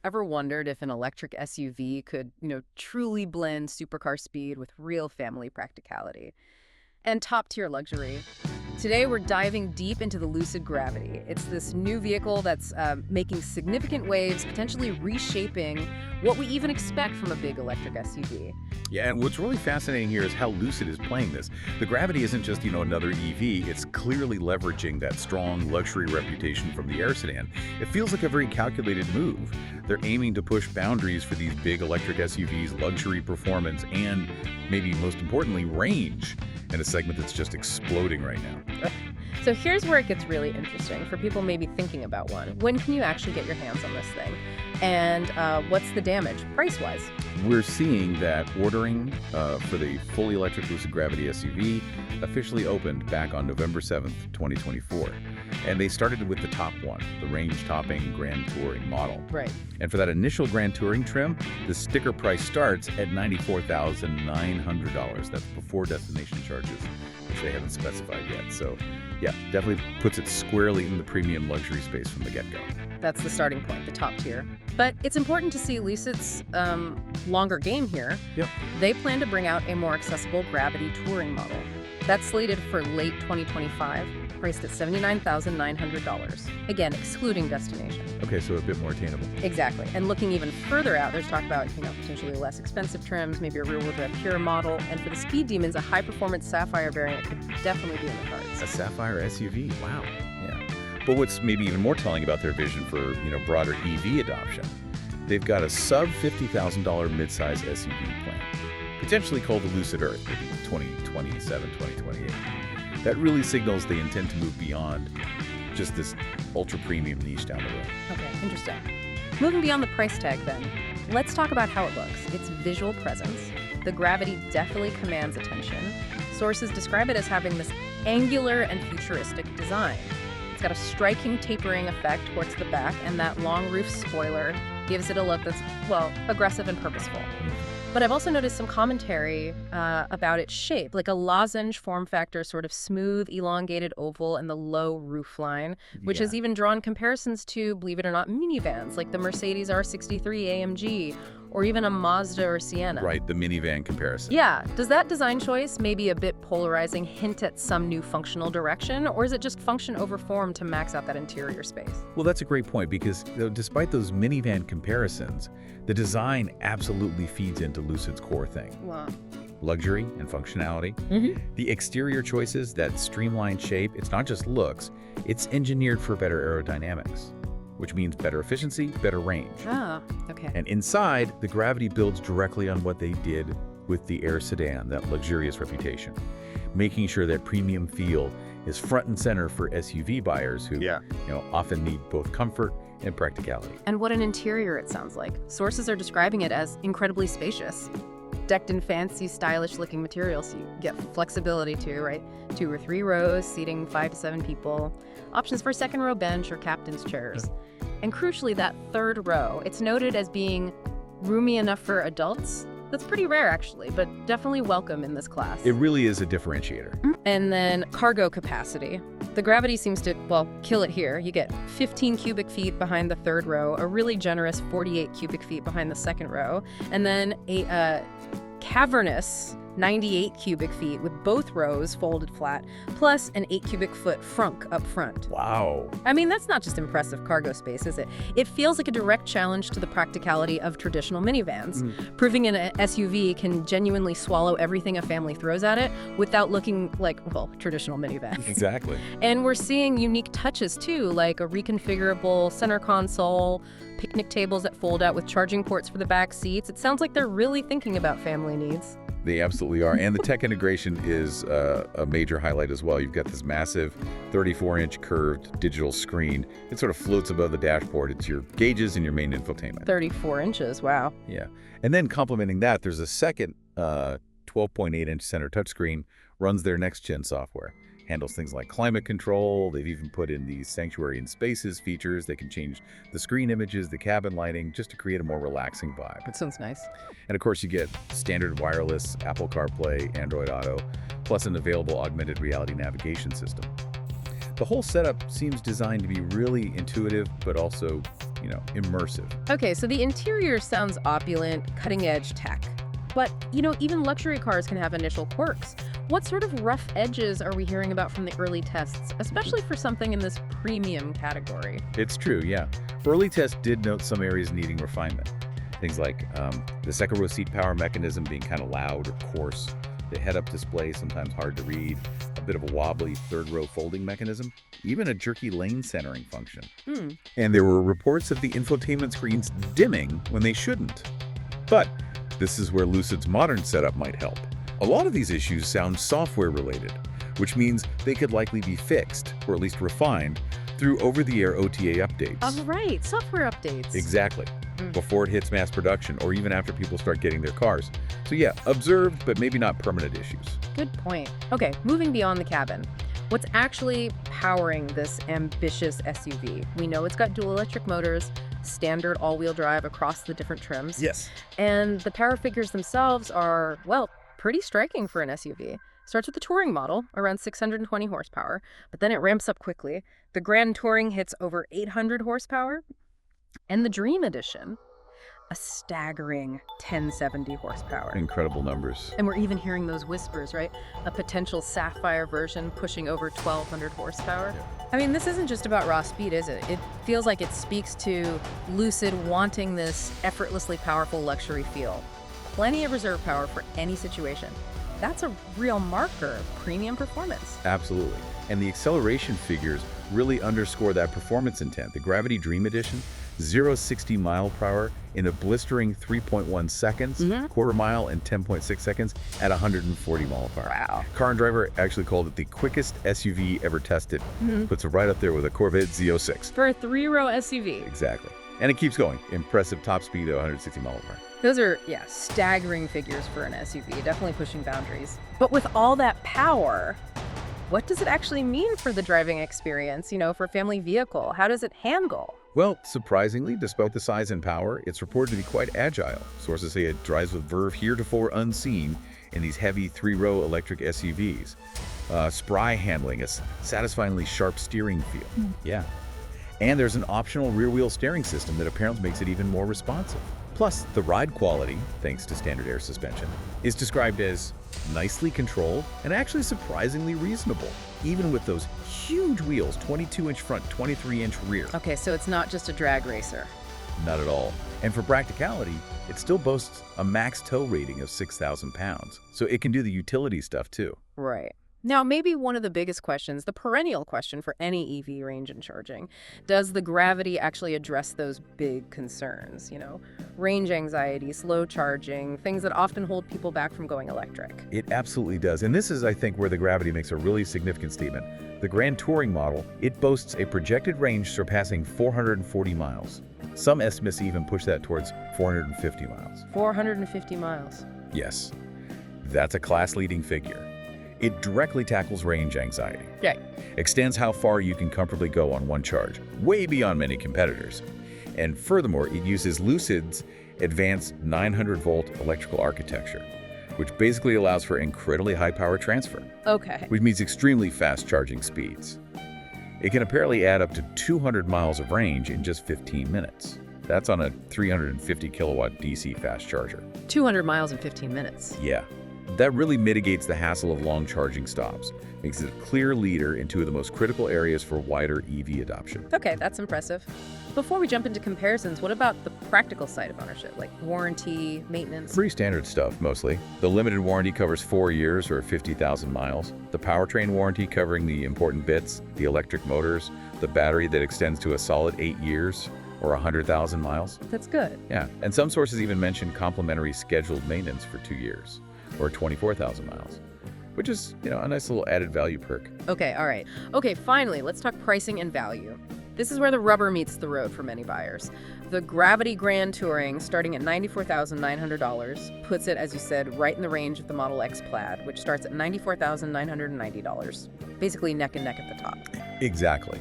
Ever wondered if an electric SUV could, truly blend supercar speed with real family practicality? And top-tier luxury. Today, we're diving deep into the Lucid Gravity. It's this new vehicle that's making significant waves, potentially reshaping what we even expect from a big electric SUV. Yeah, and what's really fascinating here is how Lucid is playing this. The Gravity isn't just, another EV. It's clearly leveraging that strong luxury reputation from the Air sedan. It feels like a very calculated move. They're aiming to push boundaries for these big electric SUVs, luxury, performance, and maybe most importantly, range, in a segment that's just exploding right now. So here's where it gets really interesting for people maybe thinking about one. When can you actually get your hands on this thing? And what's the damage, price-wise? We're seeing that ordering for the fully electric Lucid Gravity SUV officially opened back on November 7th, 2024. And they started with the top one, the range-topping Grand Touring model. Right. And for that initial Grand Touring trim, the sticker price starts at $94,900. That's before destination charges, which they haven't specified yet. So, yeah, definitely puts it squarely in the premium luxury space from the get-go. That's the starting point, the top tier. But it's important to see Lucid's longer game here. Yep. They plan to bring out a more accessible Gravity Touring model. That's slated for late 2025, priced at $79,900. Again, excluding destination. Okay, so a bit more attainable. Exactly. And looking even further out, there's talk about, potentially less expensive trims, maybe a rear-wheel drive Pure model. And for the Speed Demons, a high-performance Sapphire variant could definitely be in the cards. A Sapphire SUV, wow. Yeah. But what's maybe even more telling about their vision for, broader EV adoption, they've got a sub-$50,000 midsize SUV plan, potentially called the Lucid Earth, maybe 2027, 2028. That really signals they intend to move beyond just this ultra-premium niche down the road. Okay, interesting. Moving beyond the price tag then, let's talk about how it looks. Its visual presence. The Gravity definitely commands attention. Sources describe it as having this angular and futuristic design. It's got a striking tapering effect towards the back, and that long roof spoiler gives it a look that's, aggressive and purposeful. But I've also noticed some commentary about its shape, like a lozenge form factor, sort of smooth, elongated oval, and the low roofline, which has even drawn comparisons to, believe it or not, minivans, like the Mercedes R63 AMG, or even a Mazda or Sienna. Right, the minivan comparison. Yeah. Does that design choice, maybe a bit polarizing, hint at some new functional direction, or is it just function over form to max out that interior space? Well, that's a great point, because despite those minivan comparisons, the design absolutely feeds into Lucid's core thing. Wow. Luxury and functionality. The exterior choices, that streamlined shape, it's not just looks, it's engineered for better aerodynamics, which means better efficiency, better range. Ah, okay. And inside, the Gravity builds directly on what they did with the Air sedan, that luxurious reputation, making sure that premium feel is front and center for SUV buyers who often need both comfort and practicality. And what an interior it sounds like. Sources are describing it as incredibly spacious, decked in fancy, stylish-looking materials, so you get flexibility too, right? 2 or 3 rows, seating 5 to 7 people, options for second-row bench or captain's chairs. And crucially, that third row, it's noted as being roomy enough for adults. That's pretty rare, actually, but definitely welcome in this class. It really is a differentiator. And then cargo capacity. The Gravity seems to, kill it here. You get 15 cubic feet behind the third row, a really generous 48 cubic feet behind the second row, and then a cavernous 98 cubic feet with both rows folded flat, plus an 8 cubic foot frunk up front. Wow. I mean, that's not just impressive cargo space, is it? It feels like a direct challenge to the practicality of traditional minivans, proving an SUV can genuinely swallow everything a family throws at it without looking like, traditional minivans. Exactly. And we're seeing unique touches too, like a reconfigurable center console, picnic tables that fold out with charging ports for the back seats. It sounds like they're really thinking about family needs. They absolutely are. And the tech integration is a major highlight as well. You've got this massive 34-inch curved digital screen. It sort of floats above the dashboard. It's your gauges and your main infotainment. 34 inches, wow. Yeah. And then complementing that, there's a second 12.8-inch center touchscreen, runs their next-gen software. Handles things like climate control. They've even put in these Sanctuary in Spaces features. They can change the screen images, the cabin lighting, just to create a more relaxing vibe. That sounds nice. And of course, you get standard wireless Apple CarPlay, Android Auto, plus an available augmented reality navigation system. The whole setup seems designed to be really intuitive, but also immersive. Okay, so the interior sounds opulent, cutting-edge tech. But, even luxury cars can have initial quirks. What sort of rough edges are we hearing about from the early tests, especially for something in this premium category? It's true, yeah. Early tests did note some areas needing refinement. Things like the second row seat power mechanism being kind of loud or coarse, the head-up display sometimes hard to read, a bit of a wobbly third row folding mechanism, even a jerky lane centering function. And there were reports of the infotainment screens dimming when they shouldn't. But this is where Lucid's modern setup might help. A lot of these issues sound software related, which means they could likely be fixed, or at least refined, through over-the-air OTA updates. Oh, right, software updates. Exactly. Before it hits mass production, or even after people start getting their cars. So yeah, observed, but maybe not permanent issues. Good point. Okay, moving beyond the cabin. What's actually powering this ambitious SUV? We know it's got dual electric motors, standard all-wheel drive across the different trims. Yes. And the power figures themselves are, well, pretty striking for an SUV. Starts with the Touring model, around 620 horsepower, but then it ramps up quickly. The Grand Touring hits over 800 horsepower, and the Dream Edition, a staggering 1070 horsepower. Incredible numbers. And we're even hearing those whispers, right? A potential Sapphire version pushing over 1,200 horsepower. Yeah. I mean, this isn't just about raw speed, is it? It feels like it speaks to Lucid wanting this effortlessly powerful luxury feel. Plenty of reserve power for any situation. That's a real marker of premium performance. Absolutely. And the acceleration figures really underscore that performance intent. The Gravity Dream Edition, 0-60 mile per hour in a blistering 3.1 seconds, quarter mile in 10.6 seconds at 140 mile per hour. Wow. Car and Driver actually called it the quickest SUV ever tested. Puts it right up there with a Corvette Z06. For a three-row SUV. Exactly. And it keeps going. Impressive top speed of 160 mile per hour. Those are, staggering figures for an SUV, definitely pushing boundaries. But with all that power, what does it actually mean for the driving experience, for a family vehicle? How does it handle? Well, surprisingly, despite the size and power, it's reported to be quite agile. Sources say it drives with verve heretofore unseen in these heavy three-row electric SUVs. Spry handling, a satisfyingly sharp steering feel. Yeah. And there's an optional rear-wheel steering system that apparently makes it even more responsive. Plus, the ride quality, thanks to standard air suspension, is described as nicely controlled and actually surprisingly reasonable, even with those huge wheels, 22-inch front, 23-inch rear. Okay, so it's not just a drag racer. Not at all. And for practicality, it still boasts a max tow rating of 6,000 pounds, so it can do the utility stuff too. Right. Now, maybe one of the biggest questions, the perennial question for any EV range and charging, does the Gravity actually address those big concerns? Range anxiety, slow charging, things that often hold people back from going electric. It absolutely does. And this is, I think, where the Gravity makes a really significant statement. The Grand Touring model, it boasts a projected range surpassing 440 miles. Some estimates even push that towards 450 miles. 450 miles. Yes. That's a class-leading figure. It directly tackles range anxiety. Right. Extends how far you can comfortably go on one charge, way beyond many competitors. And furthermore, it uses Lucid's advanced 900-volt electrical architecture, which basically allows for incredibly high power transfer. Okay. Which means extremely fast charging speeds. It can apparently add up to 200 miles of range in just 15 minutes. That's on a 350 kilowatt DC fast charger. 200 miles in 15 minutes. Yeah. That really mitigates the hassle of long charging stops, makes it a clear leader in two of the most critical areas for wider EV adoption. Okay, that's impressive. Before we jump into comparisons, what about the practical side of ownership, like warranty, maintenance? Pretty standard stuff, mostly. The limited warranty covers 4 years or 50,000 miles. The powertrain warranty covering the important bits, the electric motors, the battery that extends to a solid 8 years or 100,000 miles. That's good. Yeah, and some sources even mention complimentary scheduled maintenance for 2 years. Or 24,000 miles, which is, a nice little added value perk. Okay, all right. Okay, finally, let's talk pricing and value. This is where the rubber meets the road for many buyers. The Gravity Grand Touring, starting at $94,900, puts it, as you said, right in the range of the Model X Plaid, which starts at $94,990. Basically neck and neck at the top. Exactly.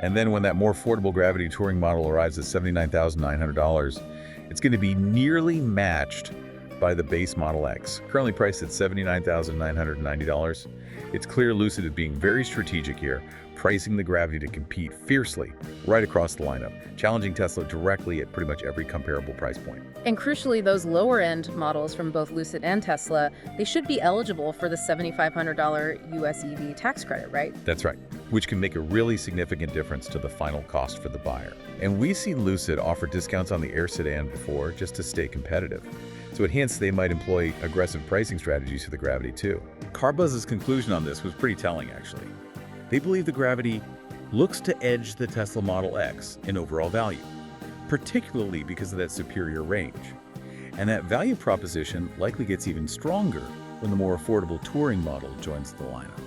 And then when that more affordable Gravity Touring model arrives at $79,900, it's going to be nearly matched by the base Model X, currently priced at $79,990. It's clear Lucid is being very strategic here, pricing the Gravity to compete fiercely right across the lineup, challenging Tesla directly at pretty much every comparable price point. And crucially, those lower-end models from both Lucid and Tesla, they should be eligible for the $7,500 US EV tax credit, right? That's right, which can make a really significant difference to the final cost for the buyer. And we've seen Lucid offer discounts on the Air sedan before just to stay competitive. So it hints they might employ aggressive pricing strategies for the Gravity too. CarBuzz's conclusion on this was pretty telling, actually. They believe the Gravity looks to edge the Tesla Model X in overall value, particularly because of that superior range. And that value proposition likely gets even stronger when the more affordable touring model joins the lineup.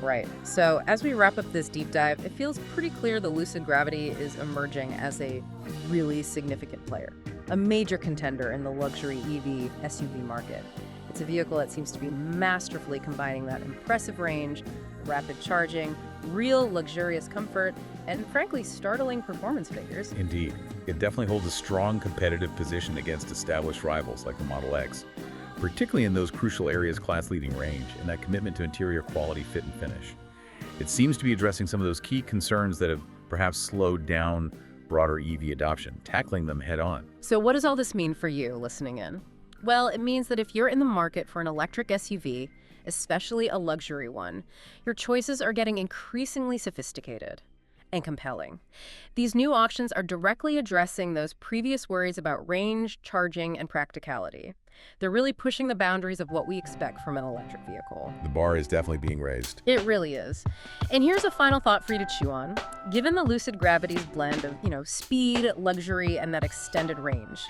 Right. So as we wrap up this deep dive, it feels pretty clear the Lucid Gravity is emerging as a really significant player, a major contender in the luxury EV SUV market. It's a vehicle that seems to be masterfully combining that impressive range, rapid charging, real luxurious comfort, and frankly, startling performance figures. Indeed. It definitely holds a strong competitive position against established rivals like the Model X, particularly in those crucial areas class-leading range and that commitment to interior quality, fit, and finish. It seems to be addressing some of those key concerns that have perhaps slowed down broader EV adoption, tackling them head-on. So what does all this mean for you listening in? Well, it means that if you're in the market for an electric SUV, especially a luxury one, your choices are getting increasingly sophisticated and compelling. These new options are directly addressing those previous worries about range, charging, and practicality. They're really pushing the boundaries of what we expect from an electric vehicle. The bar is definitely being raised. It really is. And here's a final thought for you to chew on. Given the Lucid Gravity's blend of, speed, luxury, and that extended range,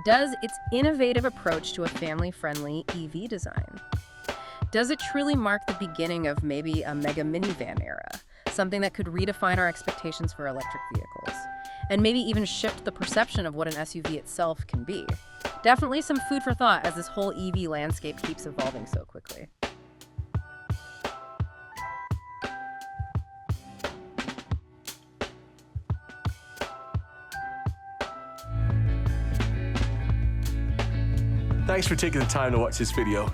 does its innovative approach to a family-friendly EV design, does it truly mark the beginning of maybe a mega minivan era? Something that could redefine our expectations for electric vehicles, and maybe even shift the perception of what an SUV itself can be. Definitely some food for thought as this whole EV landscape keeps evolving so quickly. Thanks for taking the time to watch this video.